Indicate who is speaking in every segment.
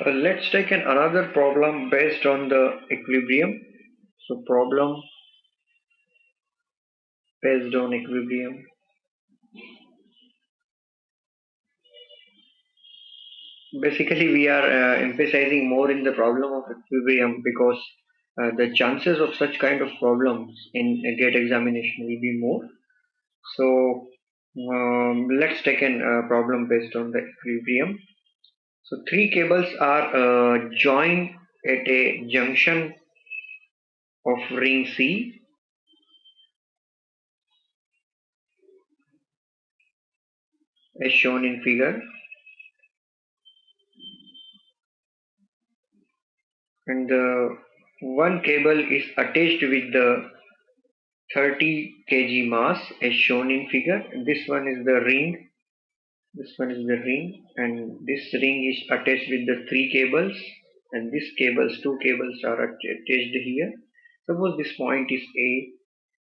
Speaker 1: Let's take another problem based on the equilibrium. So problem based on equilibrium. Basically, we are emphasizing more in the problem of equilibrium because the chances of such kind of problems in a GATE examination will be more. So let's take a problem based on the equilibrium. So three cables are joined at a junction of ring C as shown in figure, and the one cable is attached with the 30 kg mass as shown in figure. This one is the ring, this one is the ring, and this ring is attached with the three cables, and these cables, two cables are attached here. Suppose this point is A,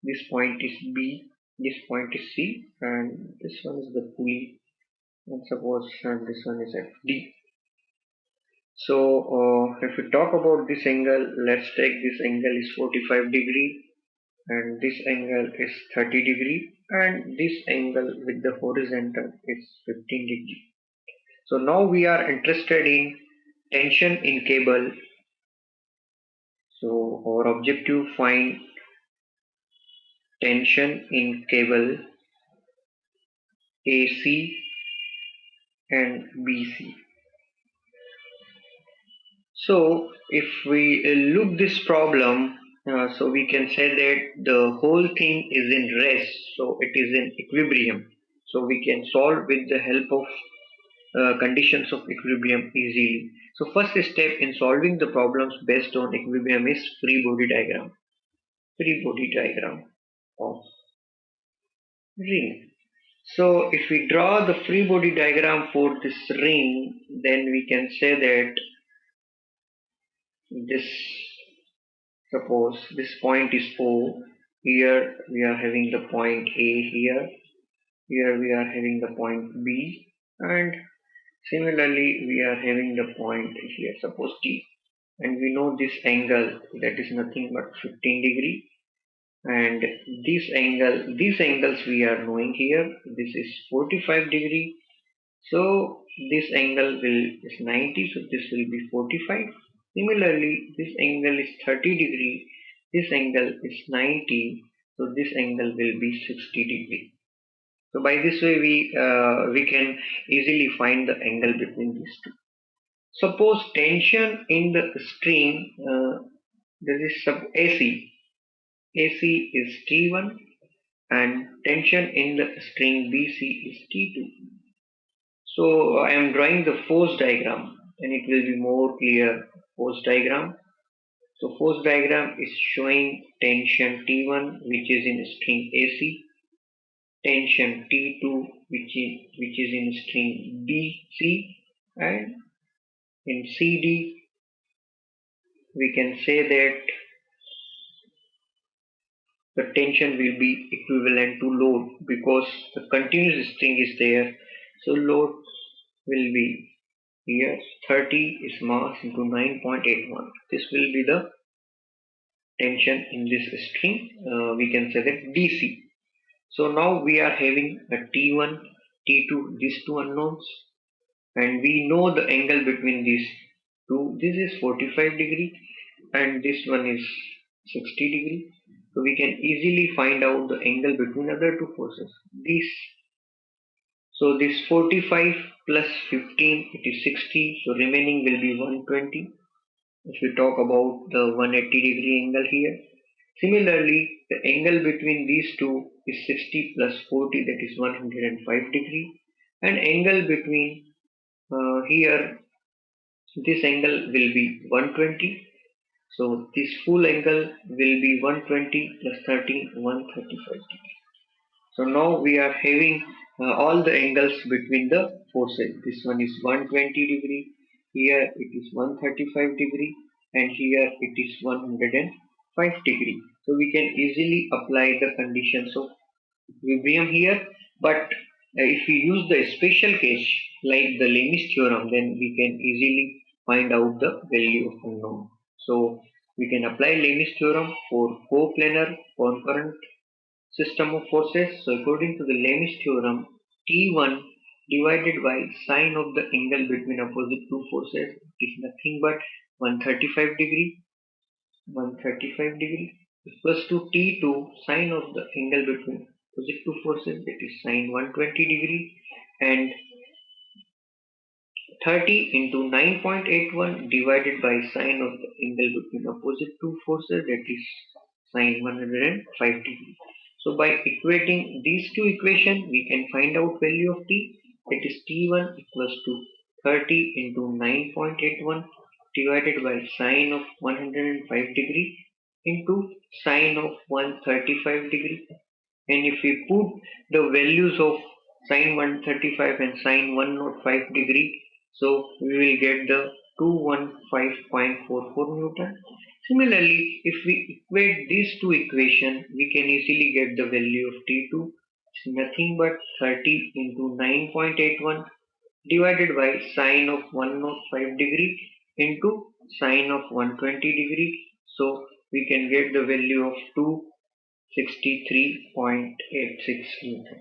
Speaker 1: this point is B, this point is C, and this one is the pulley, and suppose this one is at D. So if we talk about this angle, let's take this angle is 45 degree, and this angle is 30 degree, and this angle with the horizontal is 15 degree. So now we are interested in tension in cable. So our objective, find tension in cable AC and BC. So if we look this problem, so we can say that the whole thing is in rest, so it is in equilibrium. So we can solve with the help of conditions of equilibrium easily. So first step in solving the problems based on equilibrium is free body diagram. Free body diagram of ring. So if we draw the free body diagram for this ring, then we can say that this, suppose this point is O, here we are having the point A here, here we are having the point B, and similarly we are having the point here, suppose D. And we know this angle, that is nothing but 15 degree, and this angle, these angles we are knowing here, this is 45 degree, so this angle will is 90, so this will be 45. Similarly, this angle is 30 degree, this angle is 90, so this angle will be 60 degree. So by this way we can easily find the angle between these two. Suppose tension in the string, this is sub AC. AC is T1 and tension in the string BC is T2. So I am drawing the force diagram and it will be more clear. Force diagram. So force diagram is showing tension T1 which is in string AC, tension T2 which is in string BC, and in CD we can say that the tension will be equivalent to load because the continuous string is there. So load will be here 30 is mass into 9.81. This will be the tension in this string. We can say that DC. So now we are having a T1, T2, these two unknowns, and we know the angle between these two. This is 45 degree and this one is 60 degree. So we can easily find out the angle between other two forces. So this 45 plus 15, it is 60. So remaining will be 120. If we talk about the 180-degree angle here. Similarly, the angle between these two is 60 plus 40, that is 105 degree. And angle between here, this angle will be 120. So this full angle will be 120 plus 13, 135 degree. So now we are having all the angles between the forces. This one is 120 degree, here it is 135 degree, and here it is 105 degree. So we can easily apply the conditions of equilibrium here. But if we use the special case like the Lami's theorem, then we can easily find out the value of unknown. So we can apply Lewis theorem for coplanar concurrent system of forces. So according to the Lewis theorem, T1 divided by sine of the angle between opposite two forces is nothing but 135 degree 135 degree equals to T2 sine of the angle between opposite two forces, that is sine 120 degree, and 30 into 9.81 divided by sine of the angle between opposite two forces, that is sine 105 degree. So by equating these two equations, we can find out value of t. That is T1 equals to 30 into 9.81 divided by sine of 105 degree into sine of 135 degree. And if we put the values of sine 135 and sine 105 degree, so we will get the 215.44 Newton. Similarly, if we equate these two equations, we can easily get the value of T2. It's nothing but 30 into 9.81 divided by sine of 105 degree into sine of 120 degree. So we can get the value of 263.86 Newton.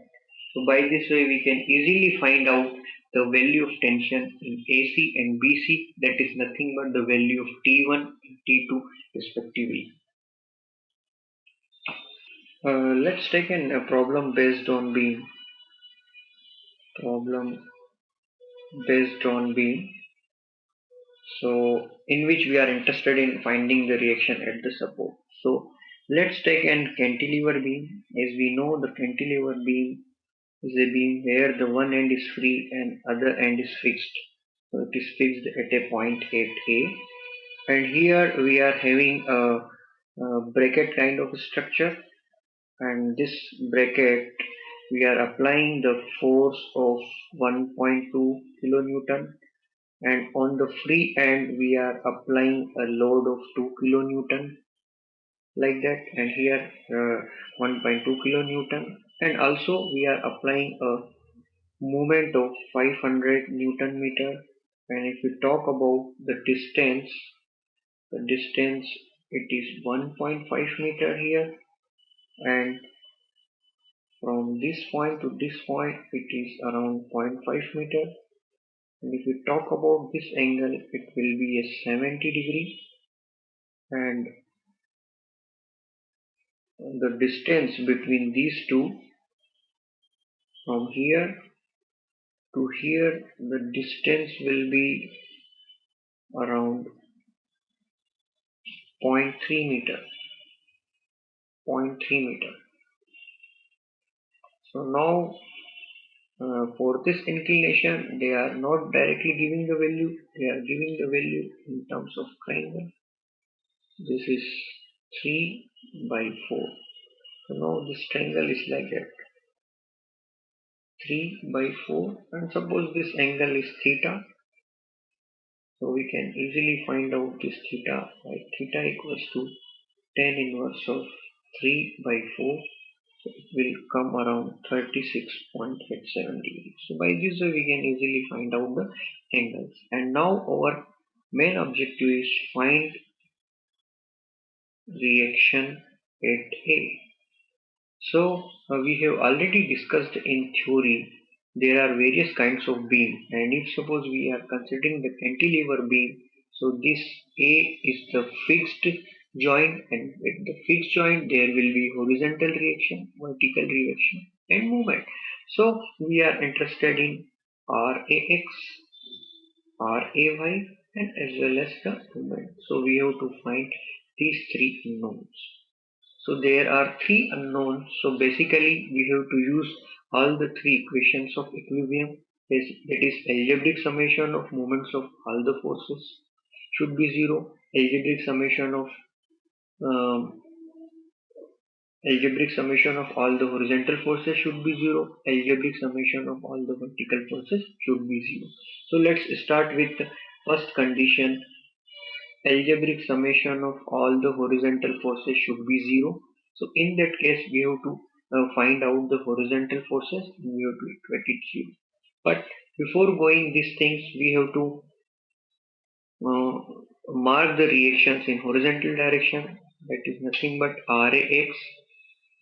Speaker 1: So by this way we can easily find out the value of tension in AC and BC, that is nothing but the value of T1 and T2 respectively. Let's take a problem based on beam. So in which we are interested in finding the reaction at the support. So let's take an cantilever beam. As we know, the cantilever beam is a beam where the one end is free and other end is fixed. So it is fixed at a point at A, and here we are having a bracket kind of structure, and this bracket we are applying the force of 1.2 kilonewton, and on the free end we are applying a load of 2 kilonewton, like that, and here 1.2 kilonewton, and also we are applying a moment of 500 Newton meter. And if we talk about the distance it is 1.5 meter here, and from this point to this point it is around 0.5 meter. And if we talk about this angle, it will be a 70 degree, and the distance between these two, from here to here, the distance will be around 0.3 meter. 0.3 meter. So now for this inclination, they are not directly giving the value, they are giving the value in terms of triangle. This is 3 by 4. So now this triangle is like that, 3 by 4, and suppose this angle is theta. So we can easily find out this theta, like theta equals to tan inverse of 3 by 4. So it will come around 36.87 degrees. So by this way we can easily find out the angles. And now our main objective is find reaction at A. So we have already discussed in theory there are various kinds of beam, and if suppose we are considering the cantilever beam, so this A is the fixed joint, and with the fixed joint there will be horizontal reaction, vertical reaction, and movement. So we are interested in RAX, RAY, and as well as the movement. So we have to find these three unknowns. So there are three unknowns. So basically we have to use all the three equations of equilibrium. That is algebraic summation of moments of all the forces should be 0. Um, algebraic summation of all the horizontal forces should be 0. Algebraic summation of all the vertical forces should be 0. So let's start with the first condition. Algebraic summation of all the horizontal forces should be 0. So in that case we have to find out the horizontal forces, and we have to equate it 0. But before going these things, we have to mark the reactions in horizontal direction, that is nothing but RAX.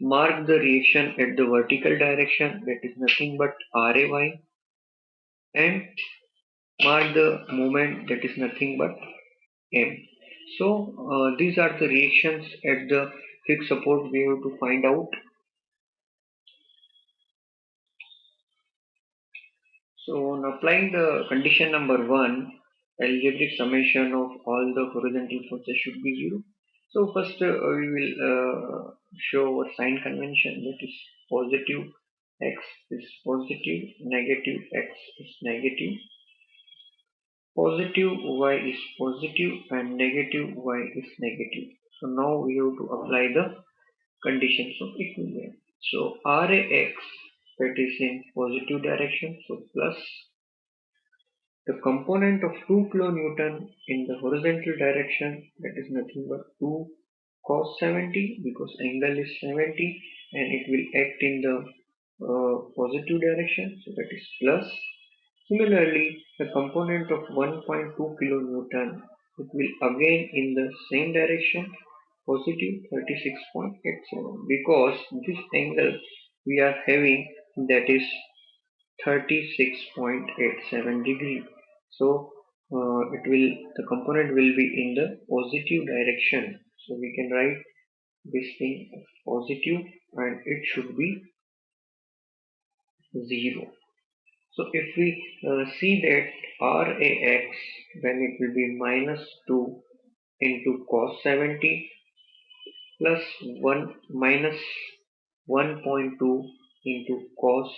Speaker 1: Mark the reaction at the vertical direction, that is nothing but RAY. And mark the moment, that is nothing but M. So these are the reactions at the fixed support we have to find out. So on applying the condition number 1, algebraic summation of all the horizontal forces should be 0. So first we will show our sign convention, that is positive x is positive, negative x is negative, positive y is positive and negative y is negative. So now we have to apply the conditions of equilibrium. So RAX, that is in positive direction, so plus the component of 2 kilonewton in the horizontal direction, that is nothing but 2 cos 70 because angle is 70 and it will act in the positive direction, so that is plus. Similarly, the component of 1.2 kilonewton, it will again in the same direction, positive 36.87, because this angle we are having, that is 36.87 degree. So the component will be in the positive direction. So we can write this thing as positive and it should be 0. So if we see that RAX, then it will be minus 2 into cos 70 plus 1 minus 1.2 into cos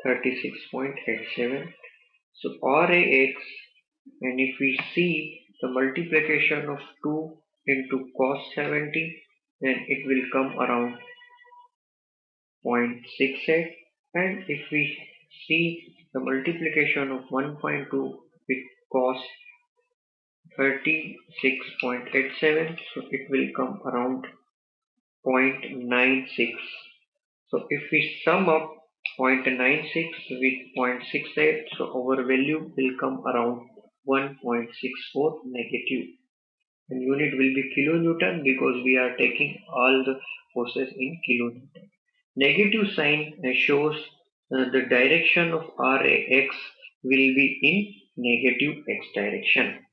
Speaker 1: 36.87. So RAX, and if we see the multiplication of 2 into cos 70, then it will come around 0.68. And if we see the multiplication of 1.2 with cos 36.87, so it will come around 0.96. So if we sum up 0.96 with 0.68, so our value will come around 1.64 negative. And unit will be kilonewton because we are taking all the forces in kilonewton. Negative sign shows the direction of RAX will be in negative x direction.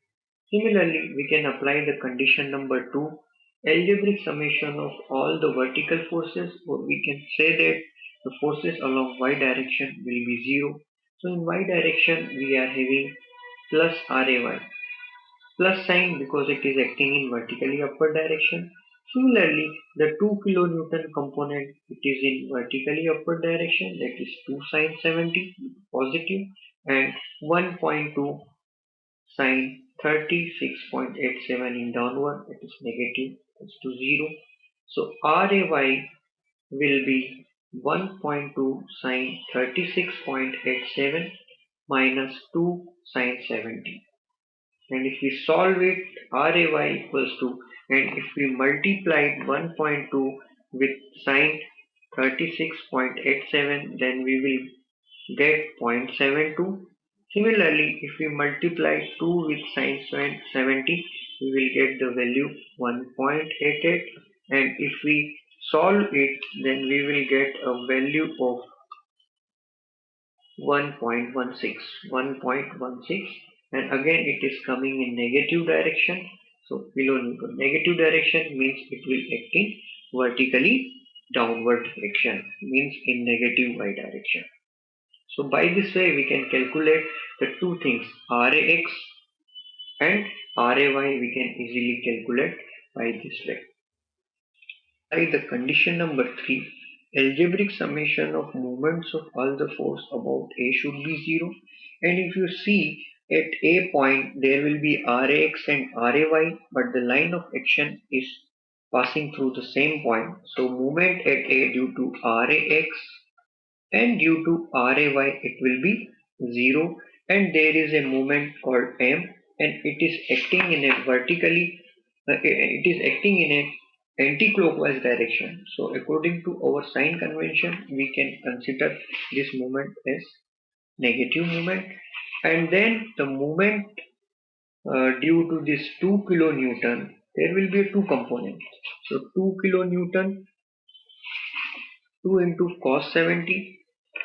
Speaker 1: Similarly, we can apply the condition number 2, algebraic summation of all the vertical forces, or we can say that the forces along y direction will be 0. So in y direction we are having plus RAY, plus sign because it is acting in vertically upward direction. Similarly, the 2 kilonewton component, it is in vertically upward direction, that is 2 sine 70 positive and 1.2 sine 36.87 in downward, that is negative, equals to 0. So RAY will be 1.2 sine 36.87 minus 2 sine 70. And if we solve it, RAY equals to, and if we multiply 1.2 with sine 36.87, then we will get 0.72. Similarly, if we multiply 2 with sine 70, we will get the value 1.88. And if we solve it, then we will get a value of 1.16, and again it is coming in negative direction. So kilonewton, negative direction means it will act in vertically downward direction, means in negative y direction. So by this way we can calculate the two things, RAX and RAY we can easily calculate by this way. By the condition number 3, algebraic summation of moments of all the force about A should be 0. And if you see at A point there will be RAX and RAY, but the line of action is passing through the same point. So moment at A due to RAX and due to RAY it will be 0, and there is a moment called M and it is acting in a vertically it is acting in a anti-clockwise direction. So according to our sign convention we can consider this moment as negative moment, and then the moment due to this 2 kilonewton, there will be a two component. So 2 kilonewton, 2 into cos 70,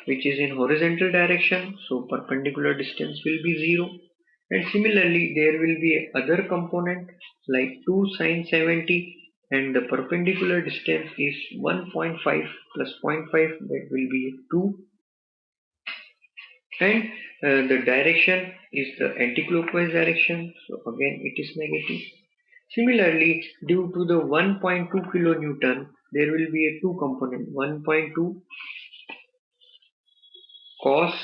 Speaker 1: which is in horizontal direction, so perpendicular distance will be 0. And similarly, there will be other component like 2 sin 70, and the perpendicular distance is 1.5 plus 0.5, that will be 2. And the direction is the anti-clockwise direction, so again it is negative. Similarly, due to the 1.2 kilonewton, there will be a two component, 1.2 cos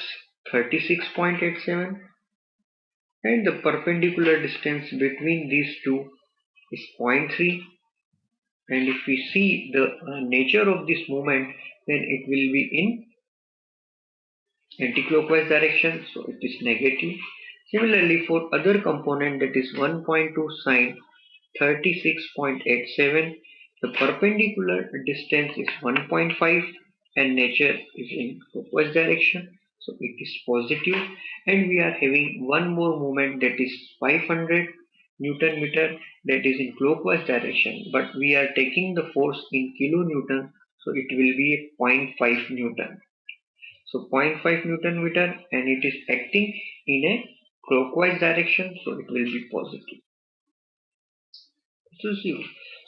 Speaker 1: 36.87, and the perpendicular distance between these two is 0.3. And if we see the nature of this moment, then it will be in anti-clockwise direction, so it is negative. Similarly, for other component, that is 1.2 sine 36.87, the perpendicular distance is 1.5 and nature is in clockwise direction, so it is positive. And we are having one more moment, that is 500 Newton meter, that is in clockwise direction, but we are taking the force in kilonewton, so it will be 0.5 Newton. So 0.5 Newton meter, and it is acting in a clockwise direction, so it will be positive.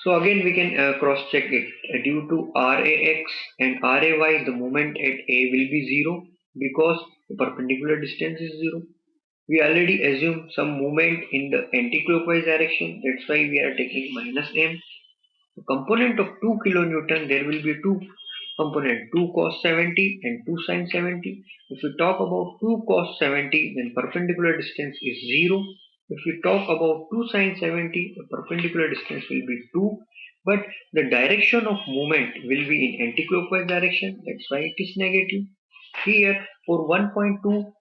Speaker 1: So again we can cross check it. Due to Rax and Ray, the moment at A will be 0 because the perpendicular distance is 0. We already assume some movement in the anti-clockwise direction, that's why we are taking minus m. The component of 2 kilonewton, there will be two component, 2 cos 70 and 2 sin 70. If we talk about 2 cos 70, then perpendicular distance is 0. If we talk about 2 sin 70, the perpendicular distance will be 2. But the direction of movement will be in anti-clockwise direction, that's why it is negative. Here for 1.2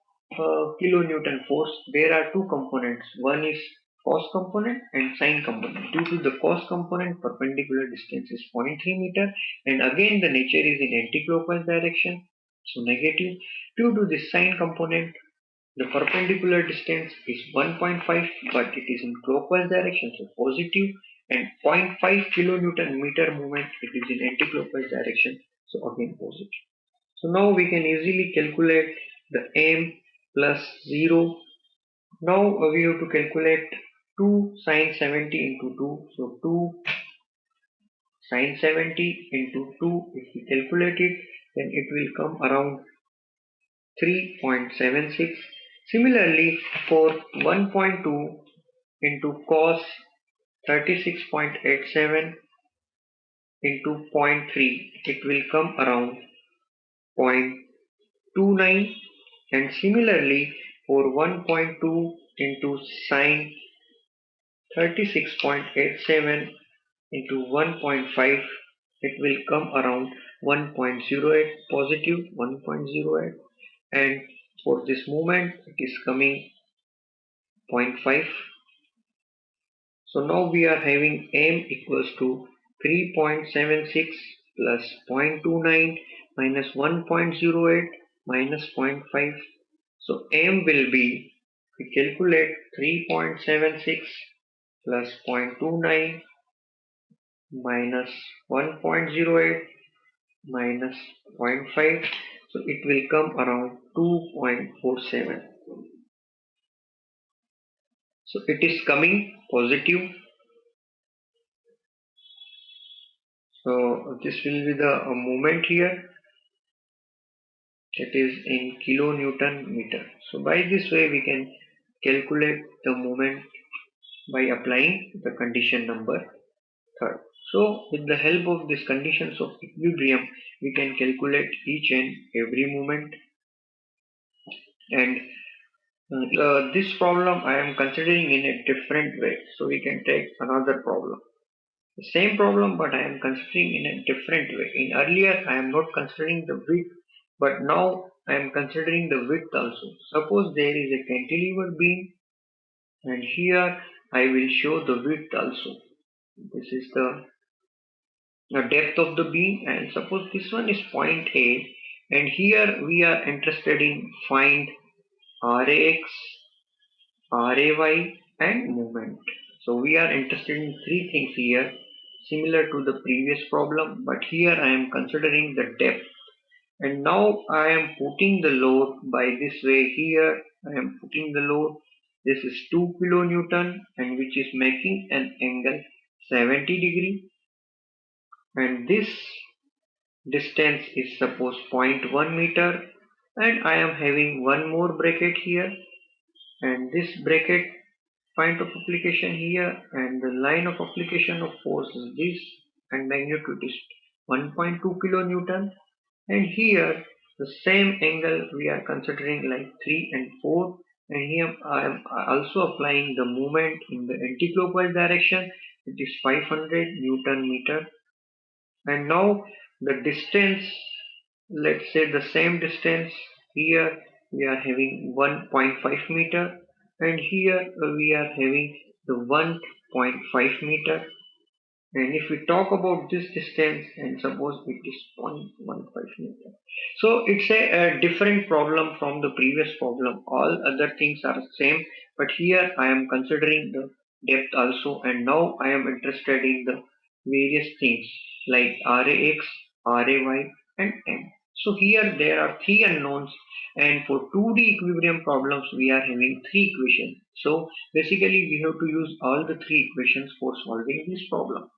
Speaker 1: kilonewton force, there are two components. One is cos component and sine component. Due to the cos component, perpendicular distance is 0.3 meter, and again the nature is in anti-clockwise direction, so negative. Due to the sine component, the perpendicular distance is 1.5, but it is in clockwise direction, so positive. And 0.5 kilonewton meter moment, it is in anti-clockwise direction, so again positive. So now we can easily calculate the m plus 0. Now we have to calculate 2 sin 70 into 2. So 2 sin 70 into 2, if we calculate it, then it will come around 3.76. Similarly, for 1.2 into cos 36.87 into 0.3, it will come around 0.29. And similarly, for 1.2 into sine 36.87 into 1.5, it will come around 1.08, positive 1.08. And for this moment, it is coming 0.5. So now we are having m equals to 3.76 plus 0.29 minus 1.08 minus 0.5. So m will be, we calculate 3.76 plus 0.29 minus 1.08 minus 0.5. So it will come around 2.47. So it is coming positive. So this will be the moment here, that is in kilonewton meter. So by this way we can calculate the moment by applying the condition number 3. So with the help of these conditions of equilibrium, we can calculate each and every moment. And this problem I am considering in a different way. So we can take another problem. The same problem, but I am considering in a different way. In earlier, I am not considering the width, but now I am considering the width also. Suppose there is a cantilever beam, and here I will show the width also. This is the depth of the beam, and suppose this one is point A, and here we are interested in find Rax, Ray, and moment. So we are interested in three things here, similar to the previous problem, but here I am considering the depth. And now I am putting the load by this way here. I am putting the load. This is 2 kilonewton and which is making an angle 70 degree. And this distance is suppose 0.1 meter. And I am having one more bracket here. And this bracket point of application here and the line of application of force is this and magnitude is 1.2 kilonewton. And here the same angle we are considering like 3 and 4, and here I am also applying the moment in the anticlockwise direction. It is 500 Newton meter. And now the distance, let's say the same distance, here we are having 1.5 meter and here we are having the 1.5 meter. And if we talk about this distance and suppose it is 0.15 meter. So it's a different problem from the previous problem. All other things are same, but here I am considering the depth also, and now I am interested in the various things like RAX, RAY and M. So here there are three unknowns, and for 2D equilibrium problems we are having three equations. So basically we have to use all the three equations for solving this problem.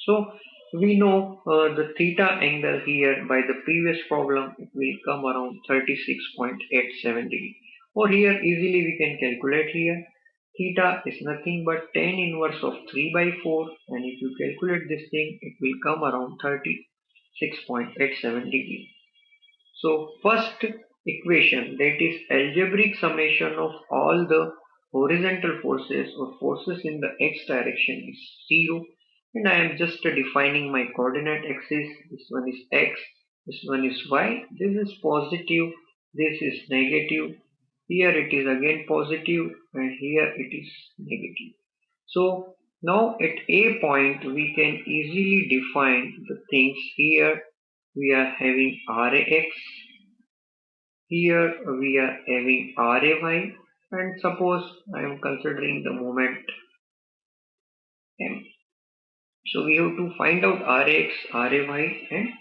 Speaker 1: So we know the theta angle here by the previous problem, it will come around 36.87 degree. Or here easily we can calculate here. Theta is nothing but tan inverse of 3 by 4, and if you calculate this thing it will come around 36.87 degree. So first equation, that is algebraic summation of all the horizontal forces or forces in the x direction is 0, and I am just defining my coordinate axis. This one is x, this one is y, this is positive, this is negative, here it is again positive and here it is negative. So now at a point we can easily define the things. Here we are having RAX, here we are having RAY, and suppose I am considering the moment M. So we have to find out RAX, RAY and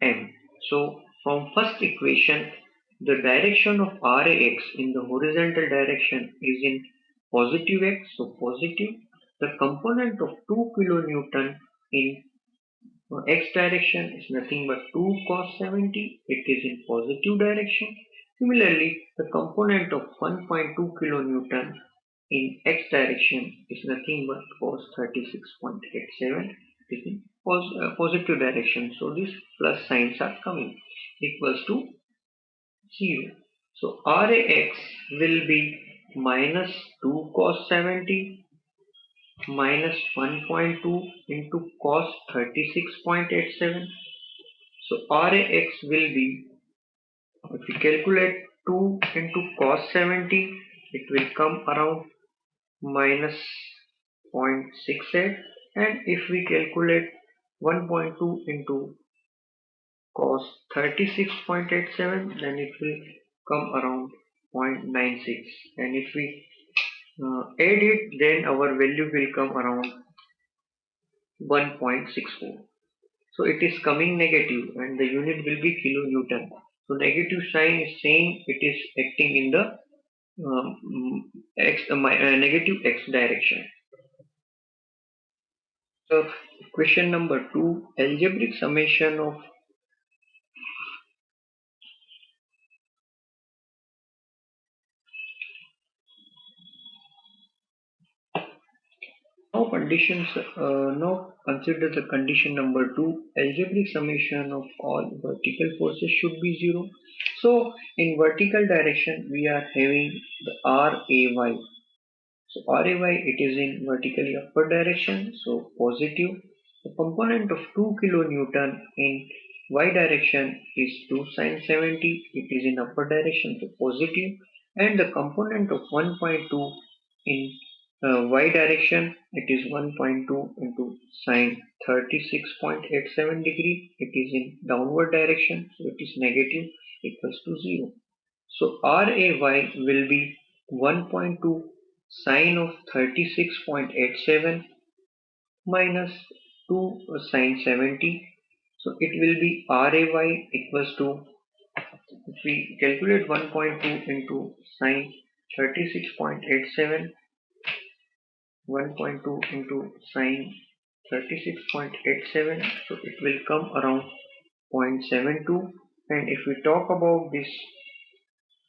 Speaker 1: M. So from first equation, the direction of RAX in the horizontal direction is in positive x, so positive. The component of 2 kilonewton in x direction is nothing but 2 cos 70. It is in positive direction. Similarly, the component of 1.2 kilonewton in x direction is nothing but cos 36.87. It is in positive direction. So these plus signs are coming equals to 0. So RAX will be minus 2 cos 70 minus 1.2 into cos 36.87. So RAX will be, if we calculate 2 into cos 70, it will come around minus 0.68, and if we calculate 1.2 into cos 36.87, then it will come around 0.96, and if we add it, then our value will come around 1.64. So it is coming negative and the unit will be kilonewton. So negative sign is saying it is acting in the negative x direction. So question number 2, algebraic summation of now consider the condition number 2, algebraic summation of all vertical forces should be 0. So in vertical direction we are having the RAY. So RAY, it is in vertically upward direction, so positive. The component of 2 kilonewton in y direction is 2 sine 70, it is in upward direction, so positive. And the component of 1.2 in y direction, it is 1.2 into sine 36.87 degree, it is in downward direction, so it is negative, equals to 0. So RAY will be 1.2 sine of 36.87 minus 2 sine 70. So it will be RAY equals to, if we calculate 1.2 into sine 36.87, 1.2 into sine 36.87, so it will come around 0.72. And if we talk about this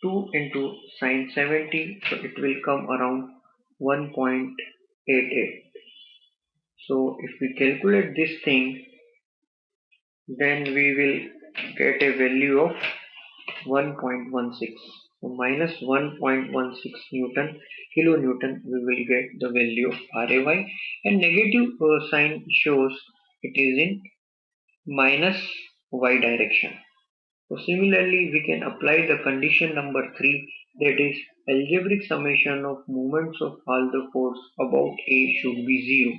Speaker 1: 2 into sine 70, so it will come around 1.88. So if we calculate this thing, then we will get a value of 1.16. So minus 1.16 Newton, kilonewton, we will get the value of RAY, and negative sign shows it is in minus y direction. So similarly, we can apply the condition number 3, that is algebraic summation of moments of all the force about A should be 0.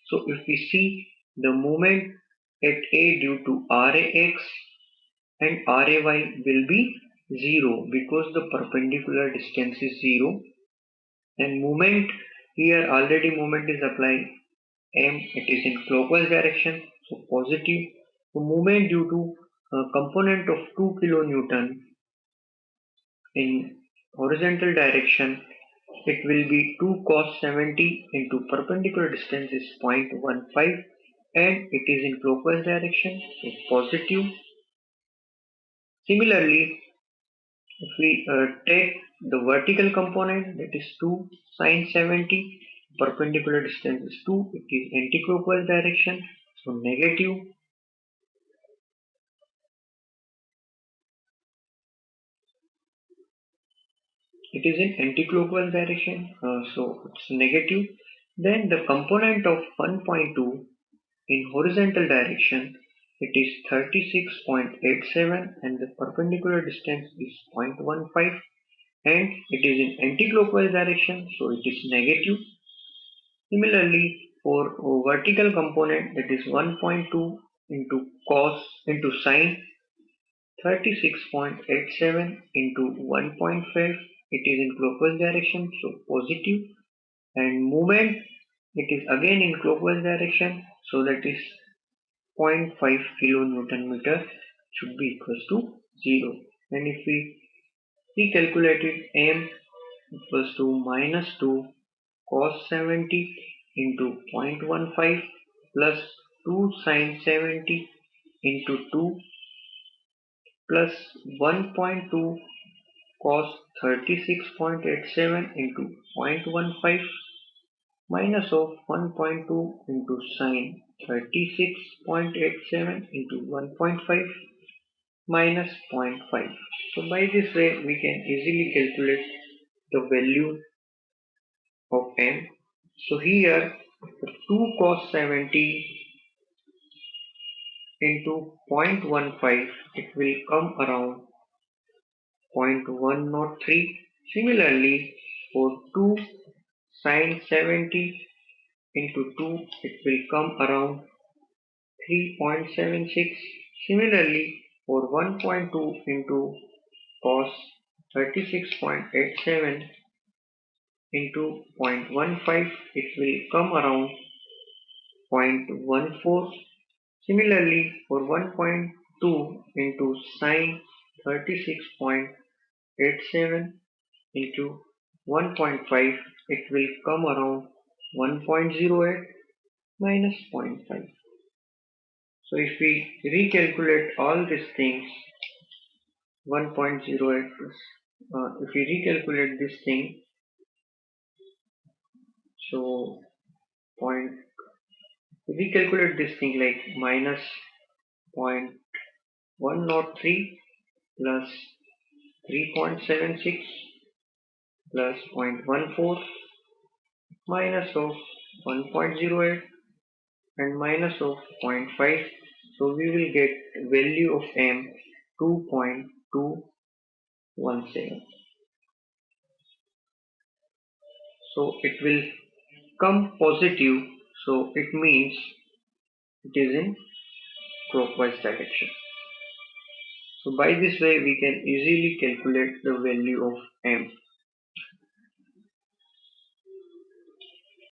Speaker 1: So if we see the moment at A due to RAX and RAY will be 0 because the perpendicular distance is 0, and moment here already moment is applied M, it is in clockwise direction, so positive. So moment due to a component of 2 kilonewton in horizontal direction, it will be 2 cos 70 into perpendicular distance is 0.15, and it is in clockwise direction, so positive. Similarly, if we take the vertical component, that is 2 sine 70, perpendicular distance is 2, it is anti-clockwise direction, so negative. It is in anti-clockwise direction, so it's negative. Then the component of 1.2 in horizontal direction, it is 36.87 and the perpendicular distance is 0.15, and it is in anti-clockwise direction, so it is negative. Similarly, for vertical component, that is 1.2 into cos into sine 36.87 into 1.5, it is in clockwise direction, so positive. And moment, it is again in clockwise direction, so that is 0.5 kilonewton meter should be equals to 0. And if we recalculate it, M equals to minus 2 cos 70 into 0.15 plus 2 sine 70 into 2 plus 1.2 cos 36.87 into 0.15 minus of 1.2 into sine 36.87 into 1.5 minus 0.5. So by this way we can easily calculate the value of M. So here 2 cos 70 into 0.15, it will come around 0.103. Similarly, for 2 sine 70 into 2, it will come around 3.76. Similarly, for 1.2 into cos 36.87 into 0.15, it will come around 0.14. Similarly, for 1.2 into sine 36.87 into 1.5, it will come around 1.08 minus 0.5. So if we recalculate all these things, 1.08 plus, if we recalculate this thing, so point, recalculate this thing like minus 0.103 plus 3.76 plus 0.14 minus of 1.08 and minus of 0.5. So we will get value of M 2.217. So it will come positive, so it means it is in clockwise direction. So by this way we can easily calculate the value of M.